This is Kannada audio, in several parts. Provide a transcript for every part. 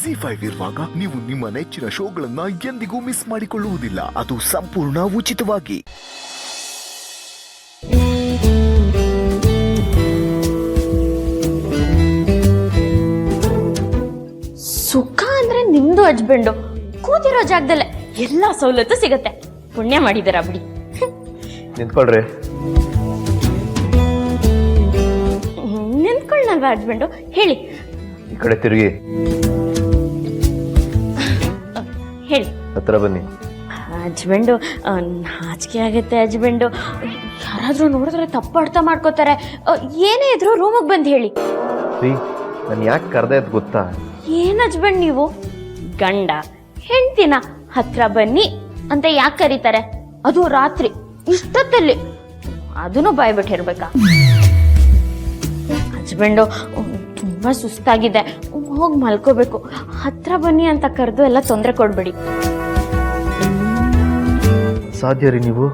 ZEE5 ಇರುವಾಗ ನೀವು ನಿಮ್ಮ ನೆಚ್ಚಿನ ಶೋಗಳನ್ನ ಎಂದಿಗೂ ಮಿಸ್ ಮಾಡಿಕೊಳ್ಳುವುದಿಲ್ಲ. ಅದು ಸಂಪೂರ್ಣ ಉಚಿತವಾಗಿ. ಸುಖ ಅಂದ್ರೆ ನಿಮ್ದು ಹಸ್ಬೆಂಡು ಕೂತಿರೋ ಜಾಗದಲ್ಲೇ ಎಲ್ಲಾ ಸವಲತ್ತು ಸಿಗತ್ತೆ. ಪುಣ್ಯ ಮಾಡಿದಾರ ಬಿಡಿ. ನಿಂತ್ಕೊಳ್ರಿ. ನಿಂತ್ಕೊಳ್ಳಲ್ವಾ ಹಸ್ಬೆಂಡು? ಹೇಳಿ. ಈ ಕಡೆ ತಿರುಗಿ. ಹೇಳಿ. ಹತ್ರ ಬನ್ನಿ. ಹಸ್ಬೆಂಡು ನಾಚಿಕೆ ಆಗತ್ತೆ ಹಸ್ಬೆಂಡು. ಯಾರಾದ್ರೂ ನೋಡಿದ್ರೆ ತಪ್ಪು ಅರ್ಥ ಮಾಡ್ಕೋತಾರೆ. ಏನೇ ಇದ್ರು ರೂಮಿಗೆ ಬಂದು ಹೇಳಿ. ನಾನು ಯಾಕೆ ಕರೆದೆ ಅದು ಗೊತ್ತಾ? ಏನ್ ಹಸ್ಬೆಂಡ್ ನೀವು ಗಂಡ ಹೆಂಡ್ತಿನ ಹತ್ರ ಬನ್ನಿ ಅಂತ ಯಾಕೆ ಕರೀತಾರೆ? ಅದು ರಾತ್ರಿ ಇಷ್ಟೊತ್ತಲ್ಲಿ, ಅದನ್ನು ಬಾಯ್ಬಿಟ್ಟಿರ್ಬೇಕಾ? ಹಸ್ಬೆಂಡು ತುಂಬಾ ಸುಸ್ತಾಗಿದೆ, ಹೋಗಿ ಮಲ್ಕೋಬೇಕು, ಹತ್ರ ಬನ್ನಿ ಅಂತ ಕರೆದು ಎಲ್ಲ ತೊಂದರೆ ಕೊಡ್ಬೇಡಿ. ಸಾಧ್ಯ ರೀ ನೀವು?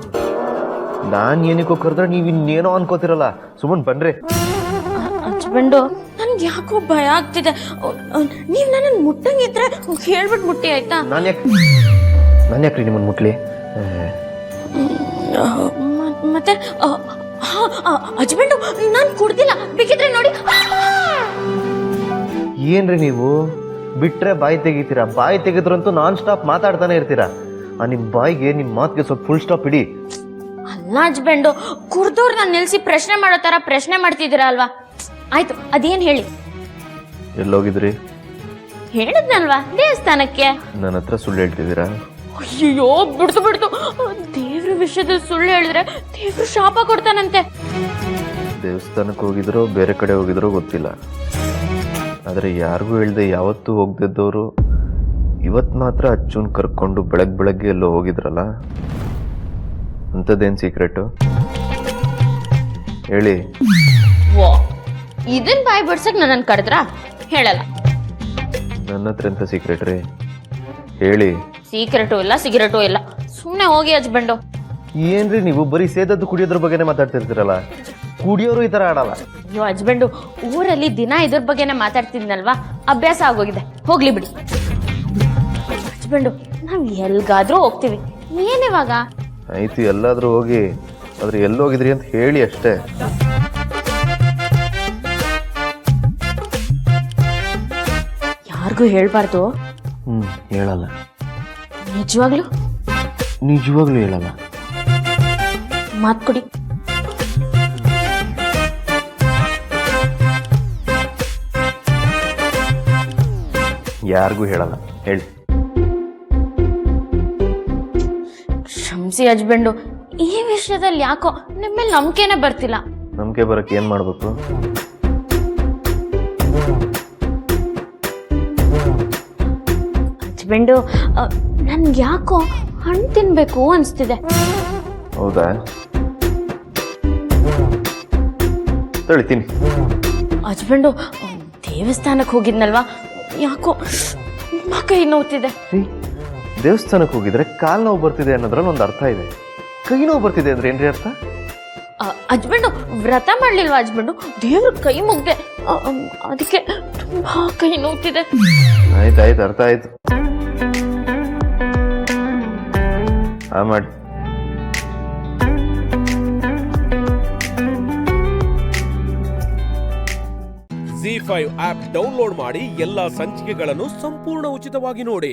ನಾನು ಏನಕ್ಕೋ ಕರೆದ್ರೆ ನೀವು ಇನ್ನೇನೋ ಅನ್ಕೋತಿರಲ್ಲ. ಸುಮ್ಮನೆ ಬನ್ರಿ. ಹಸ್ಬೆಂಡು ನನ್ಗೆ ಯಾಕೋ ಭಯ ಆಗ್ತಿದೆ. ನೀವು ನನ್ನ ಮುಟ್ಟಂಗಿದ್ರೆ ಹೇಳ್ಬಿಟ್ಟು ಮುಟ್ಟಿ ಆಯ್ತಾ? ನಾನು ಯಾಕ್ರಿ ನಿಮ್ಮನ್ನು ಮುಟ್ಲಿ? ಮತ್ತೆ ಹಸ್ಬೆಂಡು ನಾನು ಕುಡ್ದಿಲ್ಲ, ಬೇಕಿದ್ರೆ ನೋಡಿ. ಏನ್ರಿ ನೀವು ಬಿಟ್ರೆ ಬಾಯಿ ತೆಗಿತೀರಾ? ಬಾಯಿ ತೆಗೆದ್ರಂತೂ ನಾನ್ ಸ್ಟಾಪ್ ಮಾತಾಡ್ತಾನೆ ಇರ್ತೀರಾ. ನಿಮ್ಮ ಬಾಯಿಗೆ ನಿಮ್ಮ ಮಾತಿಗೆ ಸ್ವಲ್ಪ ಫುಲ್ ಸ್ಟಾಪ್ ಇಡಿ. ಅಲ್ಲ ಹಸ್ಬೆಂಡು, ಕುಡ್ದವ್ರು ನಾನು ನಿಲ್ಸಿ ಪ್ರಶ್ನೆ ಮಾಡೋ ತರ ಪ್ರಶ್ನೆ ಮಾಡ್ತಿದ್ದೀರಾ ಅಲ್ವಾ? ಆಯ್ತು, ಅದೇನ್ ಹೇಳಿ. ಎಲ್ಲೋಗಿದ್ರಿ? ಹೇಳಿದ್ನಲ್ವಾ, ದೇವಸ್ಥಾನಕ್ಕೆ. ನನ್ನ ಹತ್ರ ಸುಳ್ಳು ಹೇಳ್ತಿದ್ದೀರಾ? ಅಯ್ಯೋ ಬಿಡ್ತು. ದೇವ್ರ ವಿಷಯದಲ್ಲಿ ಸುಳ್ಳು ಹೇಳಿದ್ರೆ ದೇವ್ರು ಶಾಪ ಕೊಡ್ತಾನಂತೆ. ದೇವಸ್ಥಾನಕ್ಕೆ ಹೋಗಿದ್ರೋ ಬೇರೆ ಕಡೆ ಹೋಗಿದ್ರೋ ಗೊತ್ತಿಲ್ಲ, ಆದರೆ ಯಾರಿಗೂ ಹೇಳ್ದೆ ಯಾವತ್ತೂ ಹೋಗ್ದಿದ್ದವರು ಇವತ್ತು ಮಾತ್ರ ಅಚ್ಚುನ್ ಕರ್ಕೊಂಡು ಬೆಳಗ್ಗೆ ಎಲ್ಲೋ ಹೋಗಿದ್ರಲ್ಲ, ಅಂಥದ್ದೇನು ಸೀಕ್ರೆಟು ಹೇಳಿ. ಓ, ಇದನ್ ಬಾಯ್ ಬಿಡ್ಸಕ್ ನನ್ನನ್ನು ಕರೆದ್ರ? ಹೇಳಲ್ಲ. ನನ್ನ ಹತ್ರ ಎಂತ ಸೀಕ್ರೆಟ್ ರೀ? ಹೇಳಿ. ಸೀಕ್ರೆಟು ಇಲ್ಲ, ಸಿಗರೇಟು ಇಲ್ಲ, ಸುಮ್ಮನೆ ಹೋಗಿ ಹಸ್ಬೆಂಡು. ಏನ್ರಿ ನೀವು ಬರೀ ಸೇದದ್ದು ಕುಡಿಯೋದ್ರ ಬಗ್ಗೆನೇ ಮಾತಾಡ್ತಿರ್ತೀರಲ್ಲ? ಕುಡಿಯೋರು ಈ ತರ ಆಡಲ್ಲ. ಅಯ್ಯೋ ಹಸ್ಬೆಂಡು, ಊರಲ್ಲಿ ದಿನ ಇದ್ರ ಬಗ್ಗೆನೇ ಮಾತಾಡ್ತಿದ್ನಲ್ವಾ, ಅಭ್ಯಾಸ ಆಗೋಗಿದೆ, ಹೋಗ್ಲಿ ಬಿಡಿ. ಹಸ್ಬೆಂಡು, ನಾವ್ ಎಲ್ಗಾದ್ರೂ ಹೋಗ್ತೀವಿ, ಏನಿವಾಗ? ಆಯ್ತು, ಎಲ್ಲಾದ್ರೂ ಹೋಗಿ, ಆದ್ರೆ ಎಲ್ಲೋಗಿದ್ರಿ ಅಂತ ಹೇಳಿ ಅಷ್ಟೇ. ಯಾರಿಗೂ ಹೇಳ್ಬಾರ್ದು. ಹೇಳಲ್ಲ. ನಿಜವಾಗ್ಲೂ ಹೇಳಲ್ಲ. ಮಾತ್ ಕೊಡಿ. ಯಾರಿಗೂ ಹೇಳಲ್ಲ, ಹೇಳಿ. ಕ್ಷಮಿಸಿ ಹಸ್ಬೆಂಡು, ಈ ವಿಷಯದಲ್ಲಿ ಯಾಕೋ ನಿಮ್ಮೇಲೆ ನಂಬಿಕೆನೆ ಬರ್ತಿಲ್ಲ. ನಂಬಿಕೆ ಬರಕ್ಕೆ ಏನ್ ಮಾಡ್ಬೇಕು? ಹಸ್ಬೆಂಡು, ನನ್ಗೆ ಯಾಕೋ ಹಣ್ಣು ತಿನ್ಬೇಕು ಅನ್ಸ್ತಿದೆ. ಹೌದಾ? ತಿನ್ನಿ. ಹಸ್ಬೆಂಡು, ದೇವಸ್ಥಾನಕ್ಕೆ ಹೋಗಿದ್ನಲ್ವಾ, ಯಾಕೋ ತುಂಬಾ ಕೈ ನೋವ್ತಿದೆ. ದೇವಸ್ಥಾನಕ್ಕೆ ಹೋಗಿದ್ರೆ ಕಾಲ್ ನೋವು ಬರ್ತಿದೆ ಅನ್ನೋದ್ರಲ್ಲಿ ಒಂದು ಅರ್ಥ ಇದೆ. ಕೈ ನೋವು ಬರ್ತಿದೆ ಅಂದ್ರೆ ಏನ್ರಿ ಅರ್ಥ? ಹಸ್ಬೆಂಡು, ವ್ರತ ಮಾಡ್ಲಿಲ್ವಾ ಹಸ್ಬೆಂಡು? ದೇವ್ರ ಕೈ ಮುಗ್ದೆ, ಅದಕ್ಕೆ ತುಂಬಾ ಕೈ ನೋವ್ತಿದೆ. ಆಯ್ತಾಯ್ತು, ಅರ್ಥ ಆಯ್ತು. ಮಾಡಿ. ZEE5 ಆಪ್ ಡೌನ್ಲೋಡ್ ಮಾಡಿ ಎಲ್ಲಾ ಸಂಚಿಕೆಗಳನ್ನು ಸಂಪೂರ್ಣ ಉಚಿತವಾಗಿ ನೋಡಿ.